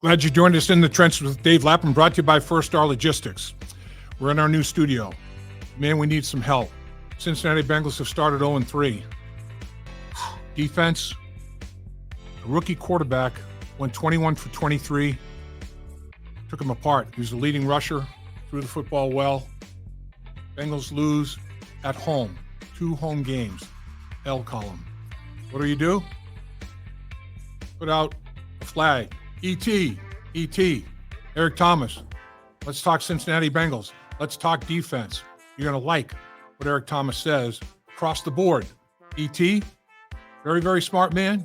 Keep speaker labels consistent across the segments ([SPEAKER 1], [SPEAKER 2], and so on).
[SPEAKER 1] Glad you joined us in the trenches with Dave Lapham, brought to you by First Star Logistics. We're in our new studio. Man, we need some help. Cincinnati Bengals have started 0-3. Defense, a rookie quarterback, went 21 for 23. Took him apart. He was the leading rusher, threw the football well. Bengals lose at home. 2 home games. L column. What do? Put out a flag. E.T. Eric Thomas. Let's talk Cincinnati Bengals. Let's talk defense. You're going to like what Eric Thomas says across the board. E.T., very, very smart man.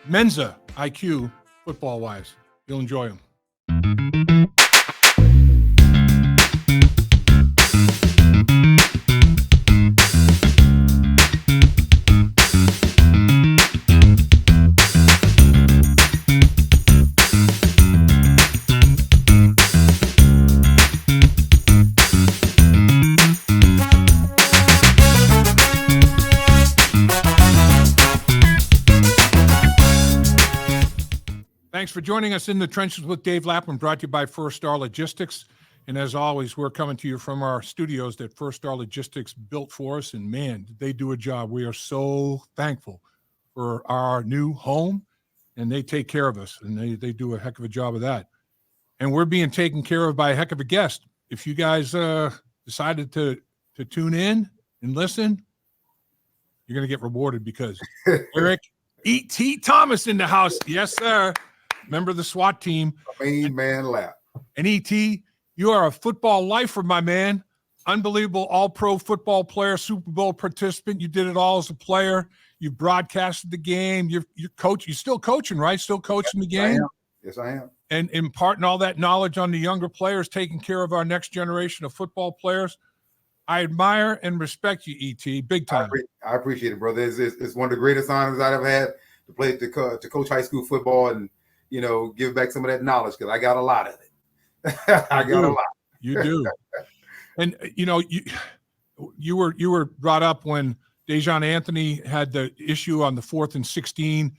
[SPEAKER 1] Mensa IQ, football-wise. You'll enjoy him. Thanks for joining us in the trenches with Dave Lapham, brought to you by First Star Logistics. And as always, we're coming to you from our studios that First Star Logistics built for us. And man, did they do a job. We are so thankful for our new home, and they take care of us, and they do a heck of a job of that. And we're being taken care of by a heck of a guest. If you guys decided to tune in and listen, you're going to get rewarded because Eric E.T. Thomas in the house. Yes, sir. Member of the SWAT team.
[SPEAKER 2] Main man lap.
[SPEAKER 1] And E.T., you are a football lifer, my man. Unbelievable all-pro football player, Super Bowl participant. You did it all as a player. You broadcasted the game. You're coach. You're still coaching, right? Still coaching the game?
[SPEAKER 2] Yes, I am.
[SPEAKER 1] And imparting all that knowledge on the younger players, taking care of our next generation of football players. I admire and respect you, E.T., big time.
[SPEAKER 2] I appreciate it, brother. It's one of the greatest honors I've ever had to coach high school football and, give back some of that knowledge because I got a lot of it. I got a lot.
[SPEAKER 1] You do. And, you were brought up when Jayden Anthony had the issue on the 4th and 16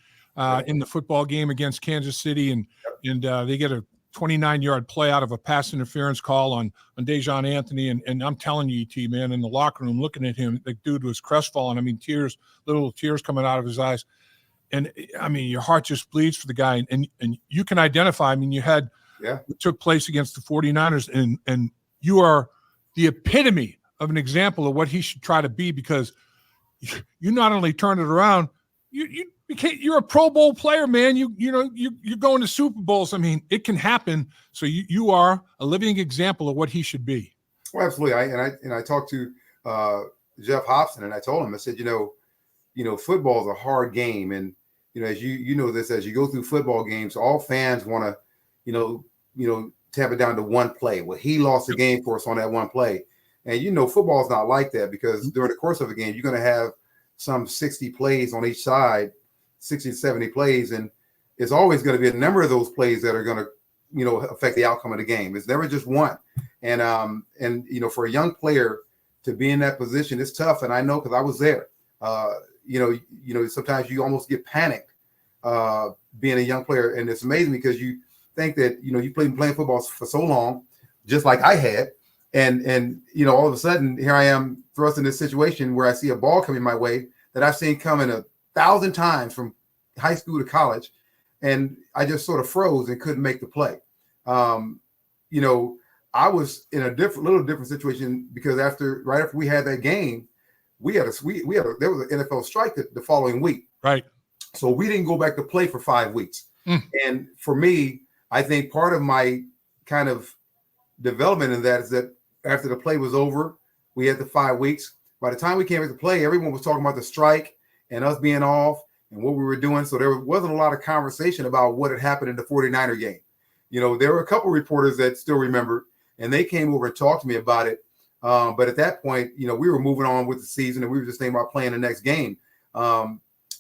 [SPEAKER 1] in the football game against Kansas City, and they get a 29-yard play out of a pass interference call on Jayden Anthony. And I'm telling you, E.T., man, in the locker room, looking at him, the dude was crestfallen. I mean, little tears coming out of his eyes. And, I mean, your heart just bleeds for the guy. And you can identify, I mean, it took place against the 49ers, and you are the epitome of an example of what he should try to be, because you not only turned it around, you're a Pro Bowl player, man. You're going to Super Bowls. I mean, it can happen. So you are a living example of what he should be.
[SPEAKER 2] Well, absolutely. I talked to Jeff Hobson, and I told him, I said, football is a hard game, and as you know this, as you go through football games, all fans want to tap it down to one play. Well, he lost the game for us on that one play, and football is not like that, because during the course of a game, you're going to have some 60 plays on each side. 60 to 70 plays, and it's always going to be a number of those plays that are going to, affect the outcome of the game. It's never just one. And for a young player to be in that position, it's tough. And I know, because I was there. Sometimes you almost get panicked being a young player, and it's amazing because you think that you've been playing football for so long, just like I had, and all of a sudden here I am thrust in this situation where I see a ball coming my way that I've seen coming 1,000 times from high school to college, and I just sort of froze and couldn't make the play. I was in a little different situation, because right after we had that game, there was an NFL strike the following week.
[SPEAKER 1] Right.
[SPEAKER 2] So we didn't go back to play for 5 weeks. And for me, I think part of my kind of development in that is that after the play was over, we had the 5 weeks. By the time we came back to play, everyone was talking about the strike and us being off and what we were doing. So there wasn't a lot of conversation about what had happened in the 49er game. There were a couple reporters that still remember, and they came over and talked to me about it. But at that point, we were moving on with the season, and we were just thinking about playing the next game.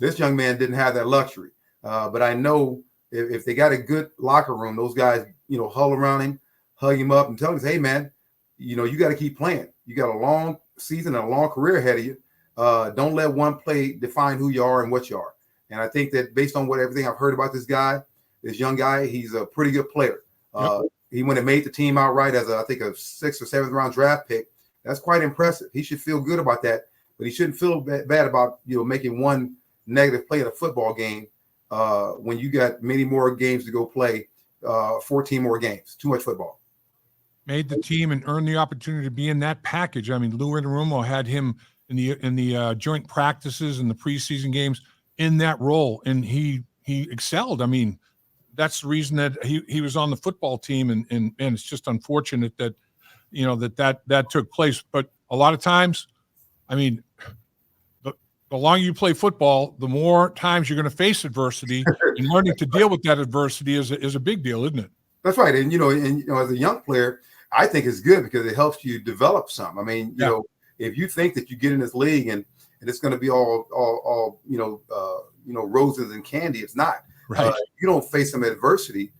[SPEAKER 2] This young man didn't have that luxury. But I know if they got a good locker room, those guys, huddle around him, hug him up, and tell him, hey, man, you got to keep playing. You got a long season and a long career ahead of you. Don't let one play define who you are and what you are. And I think that based on everything I've heard about this guy, this young guy. He's a pretty good player.
[SPEAKER 1] Yep.
[SPEAKER 2] He went and made the team outright as I think a 6th or 7th round draft pick. That's quite impressive. He should feel good about that, but he shouldn't feel bad about making one negative play in a football game when you got many more games to go play, 14 more games. Too much football.
[SPEAKER 1] Made the team and earned the opportunity to be in that package. I mean, Lou Anarumo had him in the joint practices and the preseason games in that role, and he excelled. I mean, that's the reason that he was on the football team, and it's just unfortunate that that took place. But a lot of times, I mean, the longer you play football, the more times you're going to face adversity, and learning to deal with that adversity is a big deal, isn't it?
[SPEAKER 2] That's right. And as a young player, I think it's good because it helps you develop some. I mean, if you think that you get in this league and it's going to be all roses and candy, it's not.
[SPEAKER 1] Right.
[SPEAKER 2] You don't face some adversity,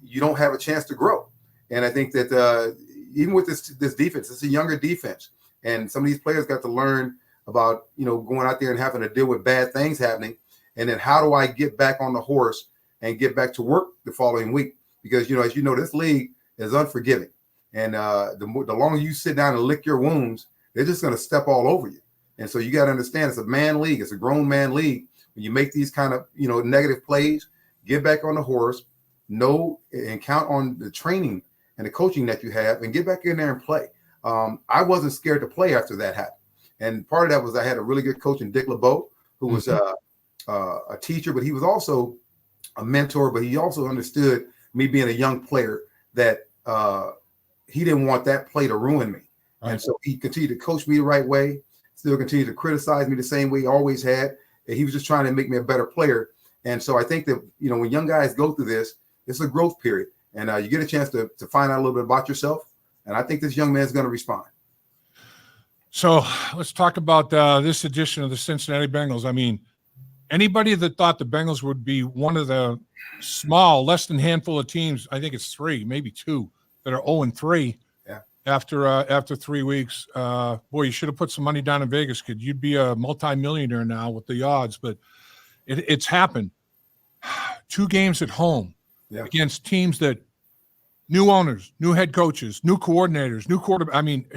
[SPEAKER 2] you don't have a chance to grow. And I think that even with this defense, it's a younger defense, and some of these players got to learn about going out there and having to deal with bad things happening, and then how do I get back on the horse and get back to work the following week? Because as you know, this league is unforgiving, and the longer you sit down and lick your wounds, they're just going to step all over you. And so you got to understand, it's a man league, it's a grown man league. When you make these kind of negative plays, get back on the horse, know and count on the training and the coaching that you have, and get back in there and play. I wasn't scared to play after that happened, and part of that was I had a really good coach in Dick LeBeau, who was a teacher, but he was also a mentor. But he also understood me being a young player that he didn't want that play to ruin me, and so he continued to coach me the right way. Still continued to criticize me the same way he always had. He was just trying to make me a better player. And so I think that, when young guys go through this, it's a growth period, and you get a chance to find out a little bit about yourself. And I think this young man's going to respond.
[SPEAKER 1] So let's talk about this edition of the Cincinnati Bengals. I mean, anybody that thought the Bengals would be one of the small, less than handful of teams, I think it's 3, maybe 2, that are 0-3 after 3 weeks. Boy, you should have put some money down in Vegas, kid. You'd be a multimillionaire now with the odds, but it's happened. 2 games at home against teams that new owners, new head coaches, new coordinators, new quarterback. I mean,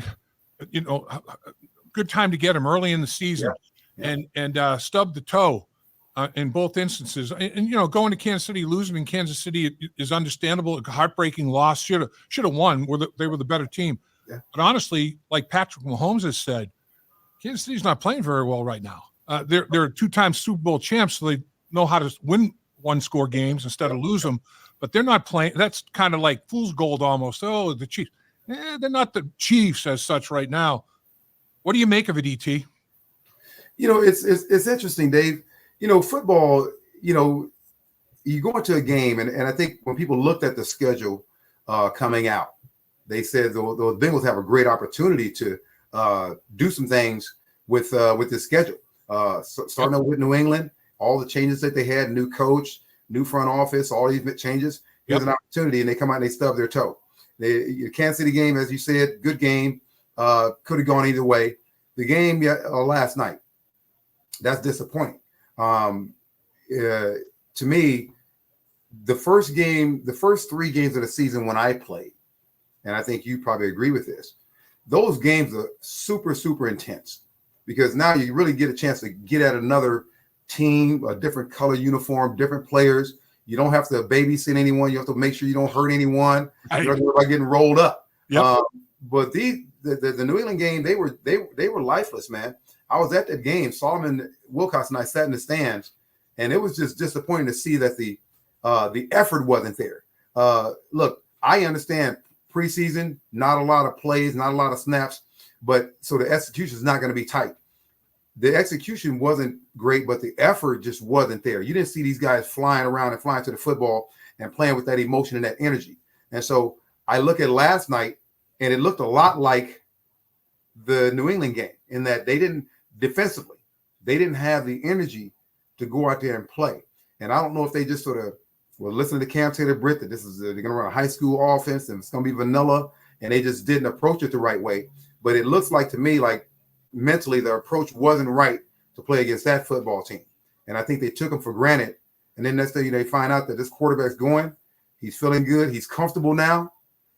[SPEAKER 1] good time to get them early in the season and stub the toe in both instances. And going to Kansas City, losing in Kansas City is understandable. A heartbreaking loss. Should have won. They were the better team. Yeah. But honestly, like Patrick Mahomes has said, Kansas City's not playing very well right now. They're 2-time Super Bowl champs, so they know how to win one-score games instead of lose them. But they're not playing. That's kind of like fool's gold almost. Oh, the Chiefs. They're not the Chiefs as such right now. What do you make of it, E.T.?
[SPEAKER 2] It's interesting, Dave. Football, you go into a game, and I think when people looked at the schedule coming out, they said the Bengals have a great opportunity to do some things with this schedule. Starting out with New England, all the changes that they had, new coach, new front office, all these changes. Here's an opportunity, and they come out and they stub their toe. The Kansas City game, as you said, good game. Could have gone either way. The game last night, that's disappointing. To me, the first 3 games of the season when I played, and I think you probably agree with this, those games are super, super intense because now you really get a chance to get at another team, a different color uniform, different players. You don't have to babysit anyone. You have to make sure you don't hurt anyone. You don't worry about getting rolled up. Yep. But the New England game, they were lifeless, man. I was at that game. Solomon Wilcox and I sat in the stands, and it was just disappointing to see that the effort wasn't there. Look, I understand preseason, not a lot of plays, not a lot of snaps, but so the execution is not going to be tight. The execution wasn't great, but the effort just wasn't there. You didn't see these guys flying around and flying to the football and playing with that emotion and that energy. And so I look at last night, and it looked a lot like the New England game in that they didn't have the energy to go out there and play. And I don't know if they just sort of were listening to Cam Taylor-Britt that they're going to run a high school offense and it's going to be vanilla, and they just didn't approach it the right way. But it looks like to me like mentally the approach wasn't right to play against that football team. And I think they took them for granted And then next thing you know, they find out that this quarterback's going, he's feeling good, he's comfortable now,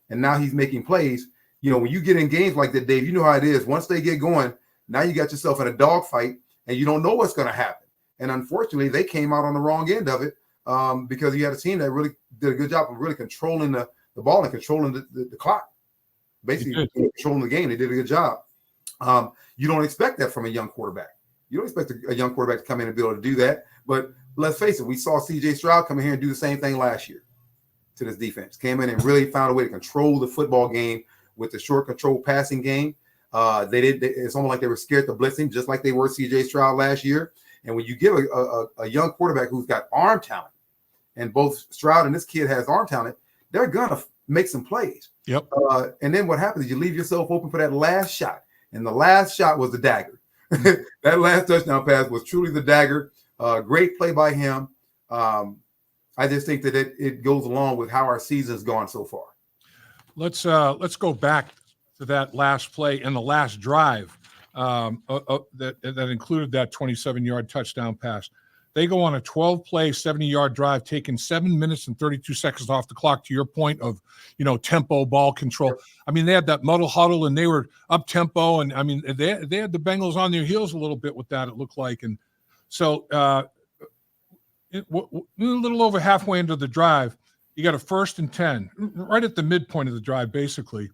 [SPEAKER 2] and now he's making plays. You know, when you get in games like that, Dave, you know how it is. Once they get going, now you got yourself in a dogfight, and you don't know what's going to happen. And unfortunately, they came out on the wrong end of it because you had a team that really did a good job of really controlling the ball and controlling the clock. Basically, controlling the game. They did a good job. You don't expect that from a young quarterback. You don't expect a young quarterback to come in and be able to do that. But let's face it, we saw C.J. Stroud come in here and do the same thing last year to this defense. Came in and really found a way to control the football game with the short control passing game. It's almost like they were scared to blitz him, just like they were C.J. Stroud last year. And when you give a young quarterback who's got arm talent, and both Stroud and this kid has arm talent, they're going to make some plays.
[SPEAKER 1] Yep.
[SPEAKER 2] And then what happens is you leave yourself open for that last shot. And the last shot was the dagger. That last touchdown pass was truly the dagger. Great play by him. I just think that it goes along with how our season's gone so far.
[SPEAKER 1] Let's go back to that last play and the last drive that included that 27-yard touchdown pass. They go on a 12-play, 70-yard drive, taking 7 minutes and 32 seconds off the clock, to your point of, tempo, ball control. I mean, they had that muddle huddle, and they were up-tempo, and, I mean, they had the Bengals on their heels a little bit with that, it looked like. And so a little over halfway into the drive, you got a 1st and 10, right at the midpoint of the drive, basically.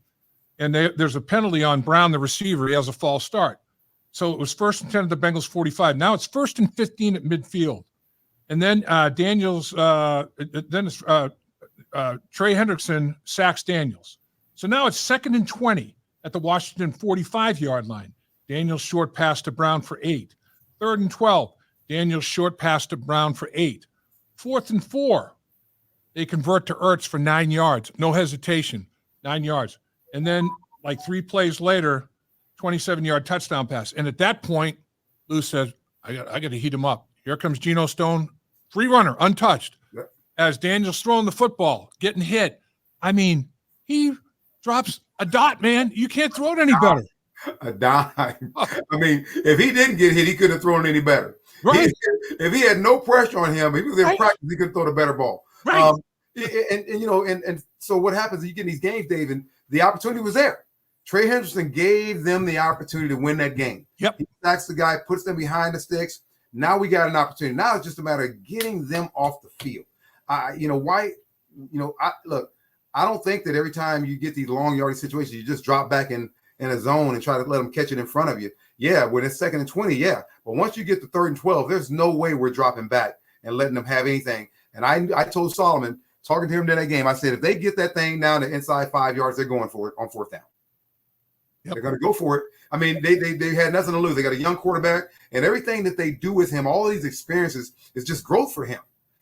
[SPEAKER 1] And there's a penalty on Brown, the receiver. He has a false start. So it was 1st and 10 at the Bengals 45. Now it's 1st and 15 at midfield. And then Daniels, Trey Hendrickson sacks Daniels. So now it's 2nd and 20 at the Washington 45-yard line. Daniels short pass to Brown for 8. 3rd and 12. Daniels short pass to Brown for 8. 4th and 4. They convert to Ertz for 9 yards. No hesitation. 9 yards. And then like 3 plays later, 27-yard touchdown pass. And at that point, Lou says, I got to heat him up. Here comes Geno Stone, free runner, untouched. Yep. As Daniels throwing the football, getting hit. I mean, he drops a dot, man. You can't throw it any better.
[SPEAKER 2] A dime. I mean, if he didn't get hit, he couldn't have thrown it any better.
[SPEAKER 1] Right.
[SPEAKER 2] If he had no pressure on him, if he was in practice, he could have thrown a better ball.
[SPEAKER 1] Right.
[SPEAKER 2] And so what happens is you get in these games, Dave, and the opportunity was there. Trey Hendrickson gave them the opportunity to win that game.
[SPEAKER 1] Yep.
[SPEAKER 2] He sacks the guy, puts them behind the sticks. Now we got an opportunity. Now it's just a matter of getting them off the field. Look, I don't think that every time you get these long yardage situations, you just drop back in a zone and try to let them catch it in front of you. Yeah, when it's 2nd and 20, yeah. But once you get to 3rd and 12, there's no way we're dropping back and letting them have anything. And I told Solomon, talking to him in that game, I said, if they get that thing down to inside 5 yards, they're going for it on 4th down. Yep. They're going to go for it. I mean, they had nothing to lose. They got a young quarterback, and everything that they do with him, all these experiences, is just growth for him.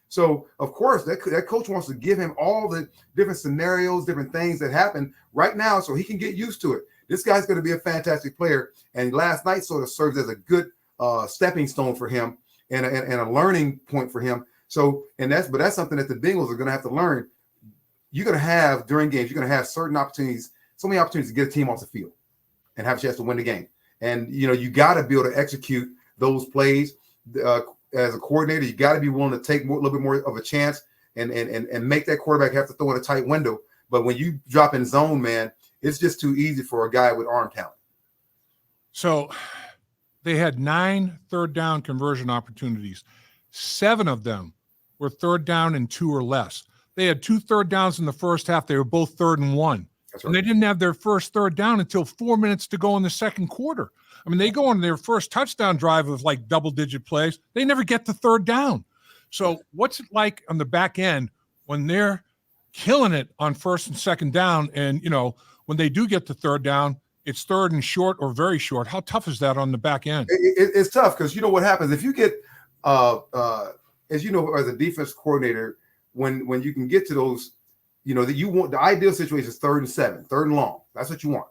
[SPEAKER 2] So, of course, that coach wants to give him all the different scenarios, different things that happen right now so he can get used to it. This guy's going to be a fantastic player, and last night sort of serves as a good stepping stone for him and a learning point for him. So, that's something that the Bengals are going to have to learn. You're going to have, during games, you're going to have certain opportunities, so many opportunities to get a team off the field and have a chance to win the game. And, you got to be able to execute those plays. As a coordinator, you got to be willing to take a little bit more of a chance and make that quarterback have to throw in a tight window. But when you drop in zone, man, it's just too easy for a guy with arm talent.
[SPEAKER 1] So they had 9 third down conversion opportunities. 7 of them were 3rd down and 2 or less. They had 2 third downs in the first half. They were both 3rd and 1. That's right. And they didn't have their first 3rd down until 4 minutes to go in the second quarter. I mean, they go on their first touchdown drive of like double-digit plays. They never get to 3rd down. So what's it like on the back end when they're killing it on 1st and 2nd down? And, when they do get to 3rd down, it's 3rd and short or very short. How tough is that on the back end?
[SPEAKER 2] It's tough because you know what happens if you get, as you know, as a defense coordinator, when you can get to those, that you want the ideal situation is 3rd and 7, 3rd and long. That's what you want.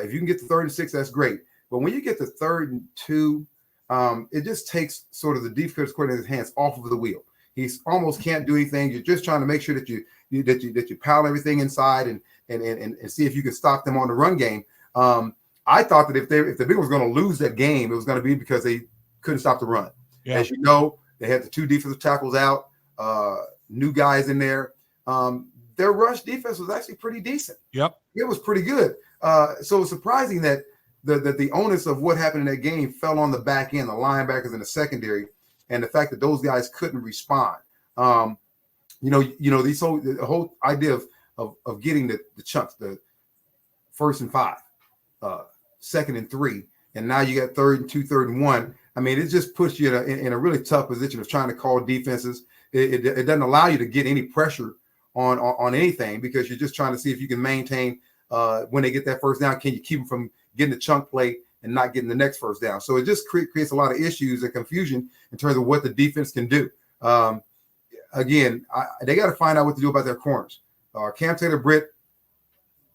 [SPEAKER 2] If you can get to 3rd and 6, that's great. But when you get to 3rd and 2, it just takes sort of the defense coordinator's hands off of the wheel. He almost can't do anything. You're just trying to make sure that you pile everything inside and see if you can stop them on the run game. I thought that if the Bengals were going to lose that game, it was going to be because they couldn't stop the run. Yeah. As you know, They had the 2 defensive tackles out, new guys in there. Their rush defense was actually pretty decent.
[SPEAKER 1] Yep.
[SPEAKER 2] It was pretty good. So it's surprising that the onus of what happened in that game fell on the back end, the linebackers and the secondary, and the fact that those guys couldn't respond. The whole idea of getting the chunks, the 1st and 5, 2nd and 3, and now you got 3rd and 2, 3rd and 1. I mean, it just puts you in a really tough position of trying to call defenses. It doesn't allow you to get any pressure on anything, because you're just trying to see if you can maintain when they get that first down. Can you keep them from getting the chunk play and not getting the next first down? So it just creates a lot of issues and confusion in terms of what the defense can do. Again, they got to find out what to do about their corners. Cam Taylor-Britt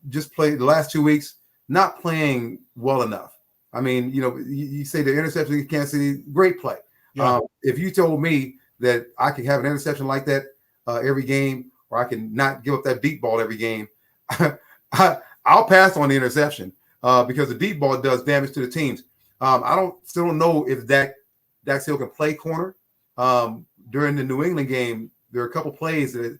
[SPEAKER 2] just played the last 2 weeks, not playing well enough. I mean, you say the interception in Kansas City, great play.
[SPEAKER 1] Yeah.
[SPEAKER 2] If you told me that I could have an interception like that every game, or I can not give up that deep ball every game, I'll pass on the interception because the deep ball does damage to the teams. I still don't know if Dak still can play corner. During the New England game, there are a couple plays that,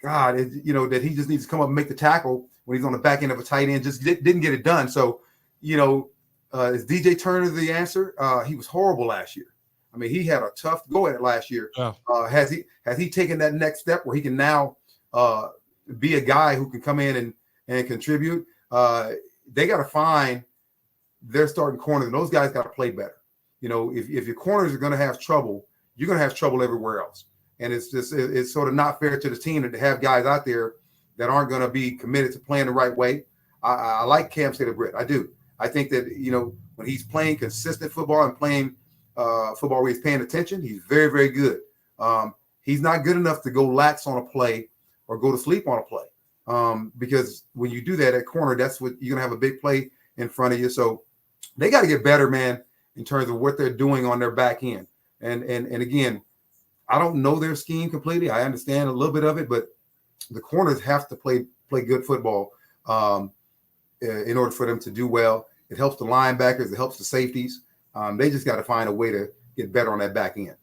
[SPEAKER 2] that he just needs to come up and make the tackle when he's on the back end of a tight end. Just didn't get it done. So, is DJ Turner the answer? He was horrible last year. I mean, he had a tough go at it last year.
[SPEAKER 1] Yeah.
[SPEAKER 2] Has he taken that next step where he can now be a guy who can come in and contribute? They got to find their starting corners, and those guys got to play better. If your corners are going to have trouble, you're going to have trouble everywhere else. And it's sort of not fair to the team to have guys out there that aren't going to be committed to playing the right way. I like Cam Taylor-Britt. I do. I think that, when he's playing consistent football and playing football where he's paying attention, he's very, very good. He's not good enough to go lax on a play or go to sleep on a play, because when you do that at corner, that's what you're going to have a big play in front of you. So they got to get better, man, in terms of what they're doing on their back end. And again, I don't know their scheme completely. I understand a little bit of it, but the corners have to play good football in order for them to do well. It helps the linebackers. It helps the safeties. They just got to find a way to get better on that back end.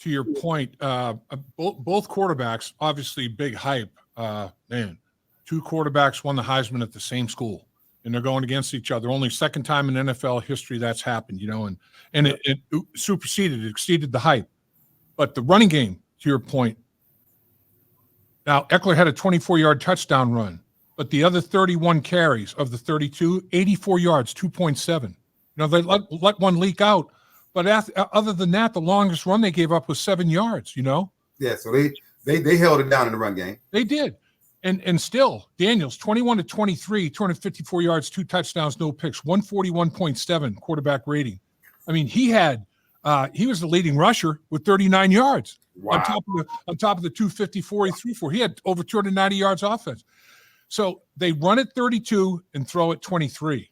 [SPEAKER 1] To your point, both quarterbacks, obviously big hype. Man, 2 quarterbacks won the Heisman at the same school, and they're going against each other. Only second time in NFL history that's happened, and it superseded, it exceeded the hype. But the running game, to your point, now Eckler had a 24-yard touchdown run, but the other 31 carries of the 32, 84 yards, 2.7. They let one leak out, but other than that, the longest run they gave up was 7 yards.
[SPEAKER 2] Yeah, so they held it down in the run game.
[SPEAKER 1] They did, and still Daniels 21-23, 254 yards, 2 touchdowns, no picks, 141.7 quarterback rating. I mean, he was the leading rusher with 39 yards.
[SPEAKER 2] Wow.
[SPEAKER 1] on top of the 254 he threw for. He had over 290 yards offense. So they run it 32 and throw it 23.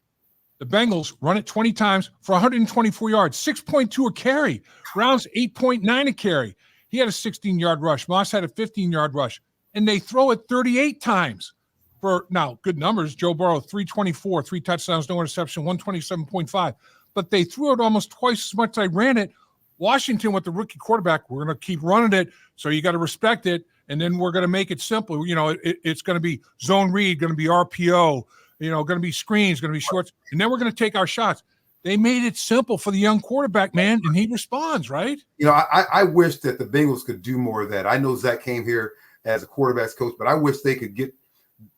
[SPEAKER 1] The Bengals run it 20 times for 124 yards, 6.2 a carry. Brown's 8.9 a carry. He had a 16-yard rush. Moss had a 15-yard rush. And they throw it 38 times for, now, good numbers. Joe Burrow, 324, 3 touchdowns, no interception, 127.5. But they threw it almost twice as much as I ran it. Washington with the rookie quarterback, we're going to keep running it, so you got to respect it, and then we're going to make it simple. It's going to be zone read, going to be RPO, going to be screens, going to be shorts, and then we're going to take our shots. They made it simple for the young quarterback, man, and he responds, right?
[SPEAKER 2] I wish that the Bengals could do more of that. I know Zach came here as a quarterback's coach, but I wish they could get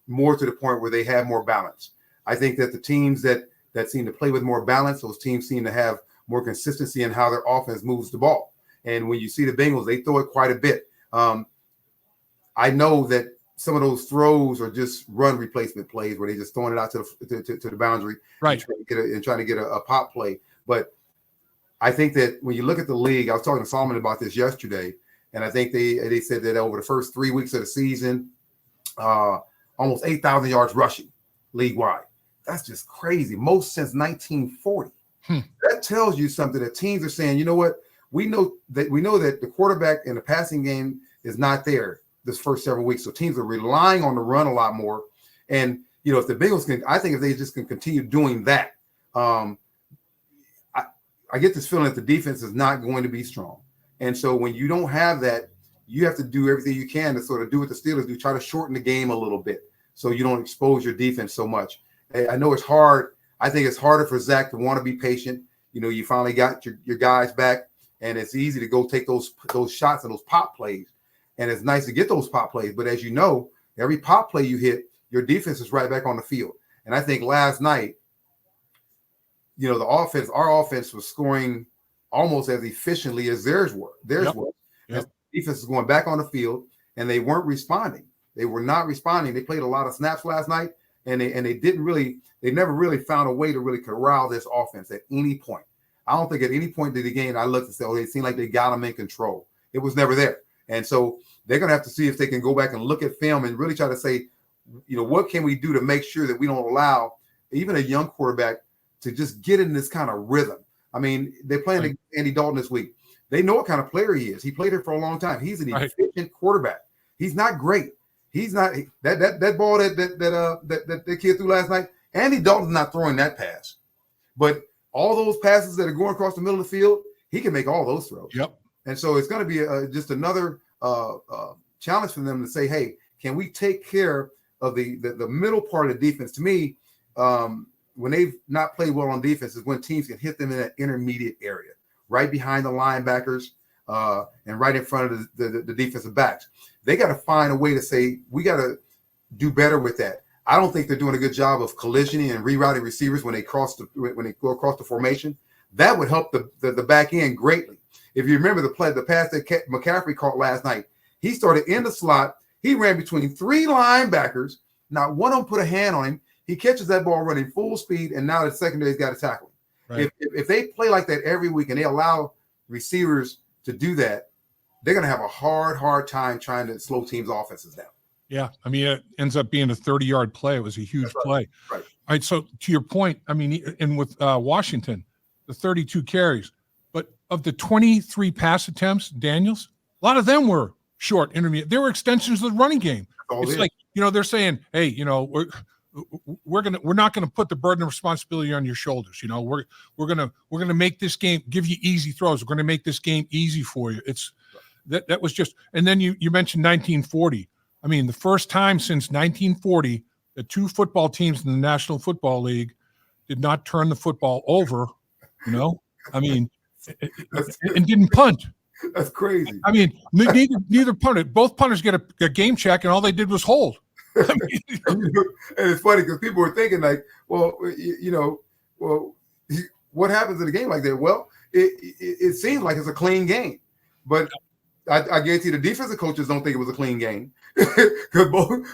[SPEAKER 2] more to the point where they have more balance. I think that the teams that seem to play with more balance, those teams seem to have more consistency in how their offense moves the ball. And when you see the Bengals, they throw it quite a bit. I know that some of those throws are just run replacement plays where they just throwing it out to the boundary,
[SPEAKER 1] right,
[SPEAKER 2] and trying to get a pop play. But I think that when you look at the league, I was talking to Solomon about this yesterday, and I think they said that over the first 3 weeks of the season, almost 8,000 yards rushing league-wide. That's just crazy. Most since 1940. That tells you something, that teams are saying, you know what? We know that the quarterback in the passing game is not there this first several weeks. So teams are relying on the run a lot more. And, if the Bengals I think if they just can continue doing that, I get this feeling that the defense is not going to be strong. And so when you don't have that, you have to do everything you can to sort of do what the Steelers do, try to shorten the game a little bit so you don't expose your defense so much. I know it's hard. I think it's harder for Zach to want to be patient. You finally got your guys back, and it's easy to go take those shots and those pop plays. And it's nice to get those pop plays. But as you know, every pop play you hit, your defense is right back on the field. And I think last night, our offense was scoring almost as efficiently as theirs was. Yep. The defense is going back on the field, and they weren't responding. They were not responding. They played a lot of snaps last night, and they never really found a way to really corral this offense at any point. I don't think at any point in the game I looked and said, it seemed like they got them in control. It was never there. And so they're going to have to see if they can go back and look at film and really try to say, what can we do to make sure that we don't allow even a young quarterback to just get in this kind of rhythm. I mean, they're playing Andy Dalton this week. They know what kind of player he is. He played here for a long time. He's an efficient quarterback. He's not great. He's not that ball that kid threw last night. Andy Dalton's not throwing that pass, but all those passes that are going across the middle of the field, he can make all those throws.
[SPEAKER 1] Yep. And
[SPEAKER 2] so it's going to be just another challenge for them to say, hey, can we take care of the middle part of the defense? To me, when they've not played well on defense is when teams can hit them in that intermediate area, right behind the linebackers and right in front of the defensive backs. They got to find a way to say, we got to do better with that. I don't think they're doing a good job of collisioning and rerouting receivers when they go across the formation. That would help the back end greatly. If you remember the pass that McCaffrey caught last night, he started in the slot. He ran between three linebackers. Not one of them put a hand on him. He catches that ball running full speed, and now the secondary's got to tackle him. Right. If they play like that every week and they allow receivers to do that, they're going to have a hard time trying to slow teams' offenses down.
[SPEAKER 1] Yeah, I mean, it ends up being a 30-yard play. It was a huge play.
[SPEAKER 2] Right.
[SPEAKER 1] All right, so to your point, I mean, and with Washington, the 32 carries, but of the 23 pass attempts, Daniels, a lot of them were short, intermediate. They were extensions of the running game. It's like, they're saying, hey, we're not gonna put the burden of responsibility on your shoulders. We're gonna make this game, give you easy throws. We're gonna make this game easy for you. It's that was just. And then you mentioned 1940. I mean, the first time since 1940 that two football teams in the National Football League did not turn the football over. I mean, and didn't punt.
[SPEAKER 2] That's crazy.
[SPEAKER 1] I mean, neither punted. Both punters get a game check, and all they did was hold.
[SPEAKER 2] And it's funny because people were thinking like, well, what happens in a game like that? Well, it seems like it's a clean game, but I guarantee the defensive coaches don't think it was a clean game because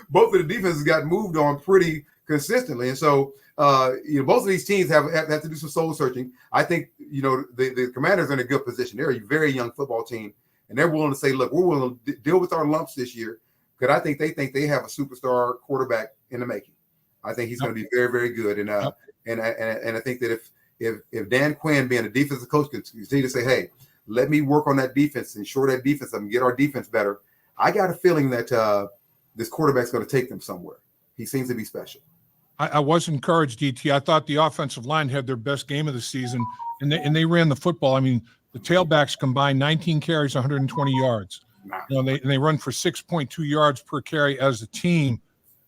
[SPEAKER 2] both of the defenses got moved on pretty consistently, and so both of these teams have to do some soul searching. I think the Commanders are in a good position. They're a very young football team, and they're willing to say, look, we're willing to deal with our lumps this year. Because I think they have a superstar quarterback in the making. I think he's going to be very, very good. And I think that if Dan Quinn, being a defensive coach, could continue to say, hey, let me work on that defense and shore that defense up and get our defense better, I got a feeling that this quarterback's going to take them somewhere. He seems to be special.
[SPEAKER 1] I was encouraged, DT. I thought the offensive line had their best game of the season, and they ran the football. I mean, the tailbacks combined 19 carries, 120 yards. They run for 6.2 yards per carry as a team.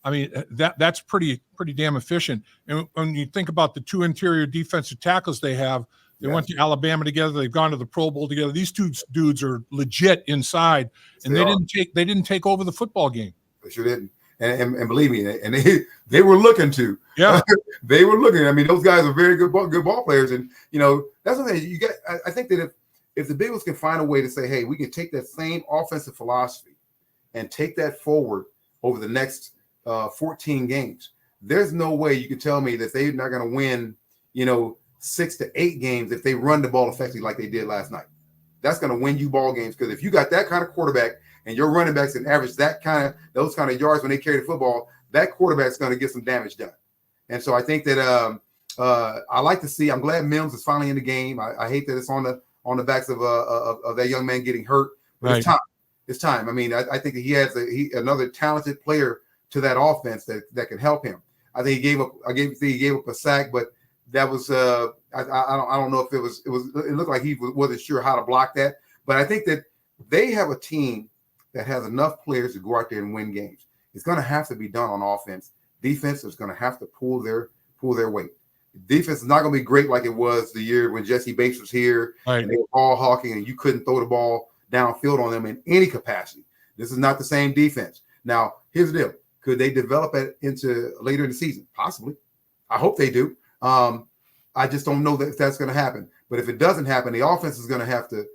[SPEAKER 1] I mean, that's pretty damn efficient. And when you think about the two interior defensive tackles they have, they went to Alabama together. They've gone to the Pro Bowl together. These two dudes are legit inside, and they didn't take over the football game.
[SPEAKER 2] They sure didn't. And believe me, and they were looking to.
[SPEAKER 1] Yeah,
[SPEAKER 2] they were looking. I mean, those guys are very good ball players, and that's the thing. You get. I think that if the Bengals can find a way to say, hey, we can take that same offensive philosophy and take that forward over the next 14 games, there's no way you can tell me that they're not going to win, 6 to 8 games if they run the ball effectively like they did last night. That's going to win you ball games because if you got that kind of quarterback and your running backs can average those kind of yards when they carry the football, that quarterback's going to get some damage done. And so I think that I like to see. I'm glad Mims is finally in the game. I hate that it's on the backs of that young man getting hurt. But It's time. It's time. I mean, I think that he has another talented player to that offense that can help him. I think he gave up a sack, but that was I don't know if it looked like he wasn't sure how to block that. But I think that they have a team that has enough players to go out there and win games. It's going to have to be done on offense. Defense is going to have to pull their weight. Defense is not going to be great like it was the year when Jesse Bates was here and they were ball hawking and you couldn't throw the ball downfield on them in any capacity. This is not the same defense. Now, here's the deal. Could they develop it into later in the season? Possibly. I hope they do. I just don't know if that's going to happen. But if it doesn't happen, the offense is going to have to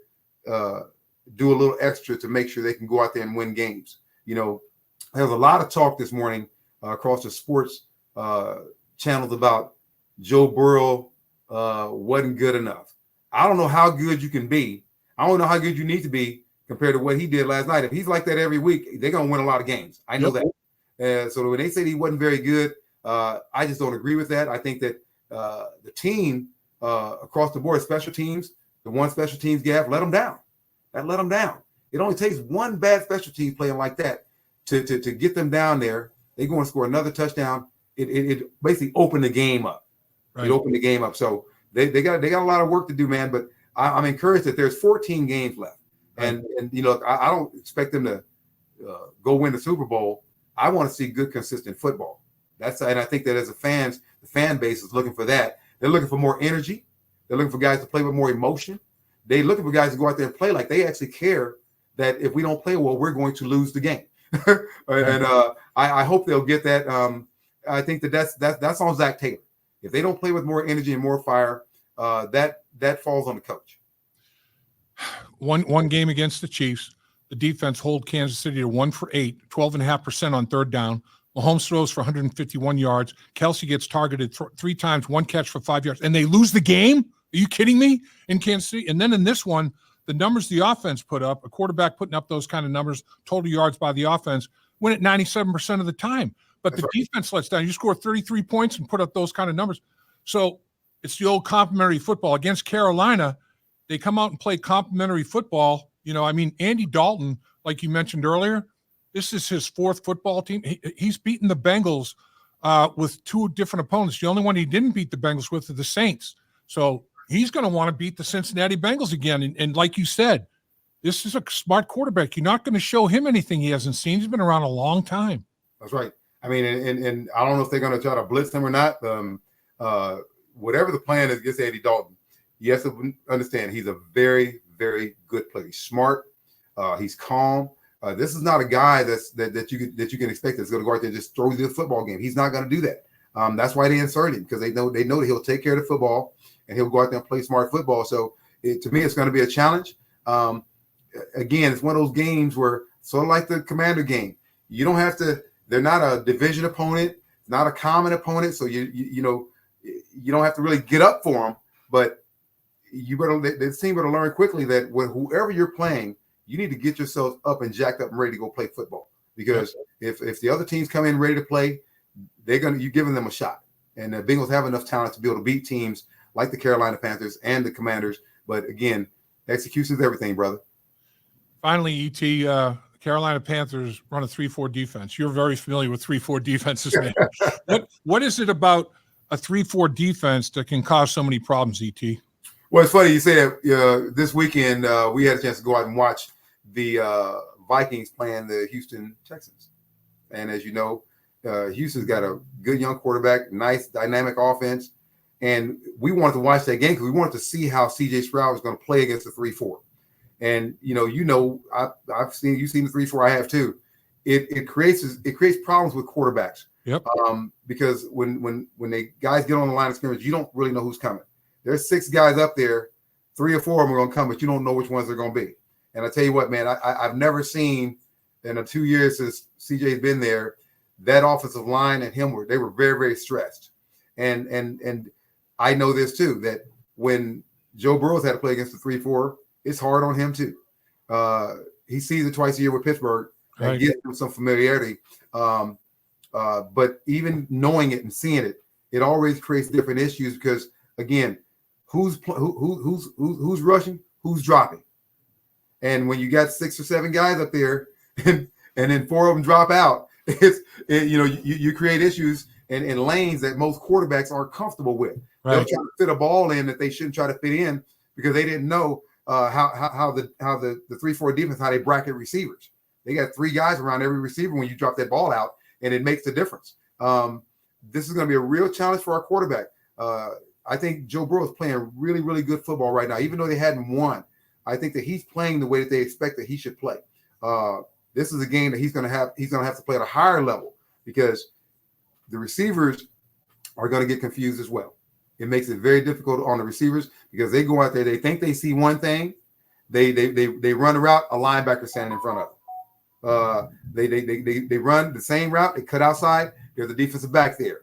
[SPEAKER 2] do a little extra to make sure they can go out there and win games. You know, there's a lot of talk this morning across the sports channels about Joe Burrow wasn't good enough. I don't know how good you can be. I don't know how good you need to be compared to what he did last night. If he's like that every week, they're going to win a lot of games. I know that. So when they say he wasn't very good, I just don't agree with that. I think that the team across the board, special teams, the one special teams gap, let them down. Let them down. It only takes one bad special team playing like that to get them down there. They go and score another touchdown. It basically opened the game up. Right. It opened the game up. So they got a lot of work to do, man. But I'm encouraged that there's 14 games left. Right. And you know, I don't expect them to go win the Super Bowl. I want to see good, consistent football. And I think that as the fan base is looking for that. They're looking for more energy. They're looking for guys to play with more emotion. They're looking for guys to go out there and play like they actually care that if we don't play well, we're going to lose the game. And I hope they'll get that. I think that's on Zach Taylor. If they don't play with more energy and more fire, that falls on the coach.
[SPEAKER 1] One game against the Chiefs, the defense hold Kansas City to 1 for 8, 12.5% on third down. Mahomes throws for 151 yards. Kelsey gets targeted 3 times, 1 catch for 5 yards, and they lose the game? Are you kidding me? In Kansas City? And then in this one, the numbers the offense put up, a quarterback putting up those kind of numbers, total yards by the offense, win at 97% of the time. But the defense lets down. You score 33 points and put up those kind of numbers. So it's the old complimentary football. Against Carolina, they come out and play complimentary football. You know, I mean, Andy Dalton, like you mentioned earlier, this is his 4th football team. He's beaten the Bengals with 2 different opponents. The only one he didn't beat the Bengals with are the Saints. So he's going to want to beat the Cincinnati Bengals again. And like you said, this is a smart quarterback. You're not going to show him anything he hasn't seen. He's been around a long time.
[SPEAKER 2] That's right. I mean, and I don't know if they're going to try to blitz him or not. Whatever the plan is against Andy Dalton, you have to understand he's a very, very good player. He's smart. He's calm. This is not a guy that you can expect that's going to go out there and just throw you the football game. He's not going to do that. That's why they insert him, because they know that he'll take care of the football and he'll go out there and play smart football. So to me, it's going to be a challenge. Again, it's one of those games where sort of like the Commander game, you don't have to. They're not a division opponent, not a common opponent. So you don't have to really get up for them, but the team better learn quickly that whoever you're playing, you need to get yourself up and jacked up and ready to go play football. Because if the other teams come in ready to play, you're giving them a shot. And the Bengals have enough talent to be able to beat teams like the Carolina Panthers and the Commanders. But again, execution is everything, brother.
[SPEAKER 1] Finally, ET, Carolina Panthers run a 3-4 defense. You're very familiar with 3-4 defenses, man. What is it about a 3-4 defense that can cause so many problems, ET?
[SPEAKER 2] Well, it's funny you say that. This weekend, we had a chance to go out and watch the Vikings playing the Houston Texans. And as you know, Houston's got a good young quarterback, nice dynamic offense. And we wanted to watch that game because we wanted to see how C.J. Stroud was going to play against the 3-4. And I've seen the 3-4. I have too. It creates problems with quarterbacks.
[SPEAKER 1] Yep.
[SPEAKER 2] Because when the guys get on the line of scrimmage, you don't really know who's coming. There's 6 guys up there, 3 or 4 of them are going to come, but you don't know which ones they're going to be. And I tell you what, man, I've never seen in the 2 years since CJ's been there, that offensive line and him they were very, very stressed. And I know this too, that when Joe Burrow's had to play against the 3-4, it's hard on him too. He sees it twice a year with Pittsburgh and gives him some familiarity. But even knowing it and seeing it, it always creates different issues because, again, who's rushing, who's dropping. And when you got 6 or 7 guys up there and then 4 of them drop out, you create issues in lanes that most quarterbacks aren't comfortable with. Right. They'll try to fit a ball in that they shouldn't try to fit in because they didn't know how the 3-4 defense, how they bracket receivers. They got 3 guys around every receiver when you drop that ball out, and it makes a difference. This is going to be a real challenge for our quarterback. I think Joe Burrow is playing really, really good football right now, even though they hadn't won. I think that he's playing the way that they expect that he should play. This is a game that he's going to have to play at a higher level because the receivers are going to get confused as well. It makes it very difficult on the receivers because they go out there, they think they see one thing, they run a route, a linebacker standing in front of them. They run the same route, they cut outside, there's a defensive back there.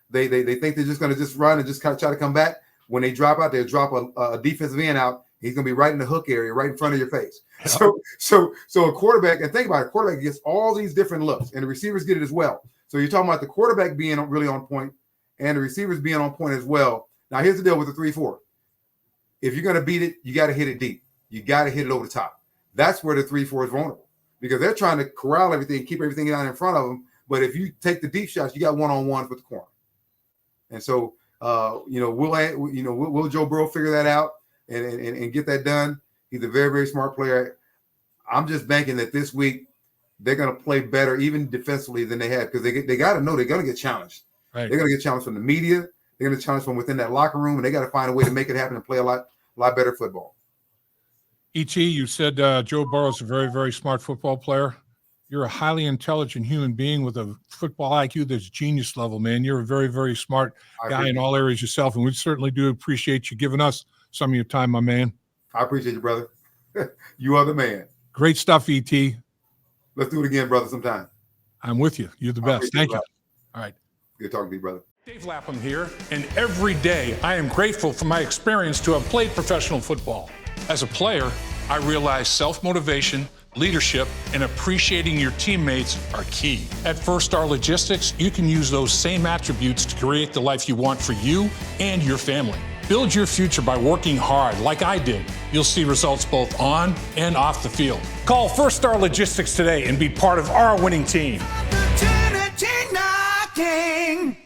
[SPEAKER 2] They think they're just going to just run and just try to come back. When they drop out, they'll drop a defensive end out. He's going to be right in the hook area, right in front of your face. So a quarterback, and think about it, a quarterback gets all these different looks, and the receivers get it as well. So you're talking about the quarterback being really on point and the receivers being on point as well. Now, here's the deal with the 3-4. If you're going to beat it, you got to hit it deep. You got to hit it over the top. That's where the 3-4 is vulnerable because they're trying to corral everything, keep everything down in front of them. But if you take the deep shots, you got one-on-ones with the corner. And so, will Joe Burrow figure that out and get that done? He's a very, very smart player. I'm just banking that this week they're going to play better, even defensively, than they had because they got to know they're going to get challenged. Right. They're going to get challenged from the media. They're going to challenge from within that locker room, and they got to find a way to make it happen and play a lot better football.
[SPEAKER 1] E.T., you said Joe Burrow is a very, very smart football player. You're a highly intelligent human being with a football IQ that's genius level, man. You're a very, very smart guy in all areas yourself, and we certainly do appreciate you giving us some of your time, my man. I
[SPEAKER 2] appreciate you, brother. You are the man.
[SPEAKER 1] Great stuff, E.T.
[SPEAKER 2] Let's do it again, brother, sometime.
[SPEAKER 1] I'm with you. You're the best. Thank you. All right.
[SPEAKER 2] Good talking to you, brother.
[SPEAKER 1] Dave Lapham here, and every day I am grateful for my experience to have played professional football. As a player, I realized self-motivation, leadership, and appreciating your teammates are key. At First Star Logistics, you can use those same attributes to create the life you want for you and your family. Build your future by working hard like I did. You'll see results both on and off the field. Call First Star Logistics today and be part of our winning team.
[SPEAKER 3] Opportunity knocking.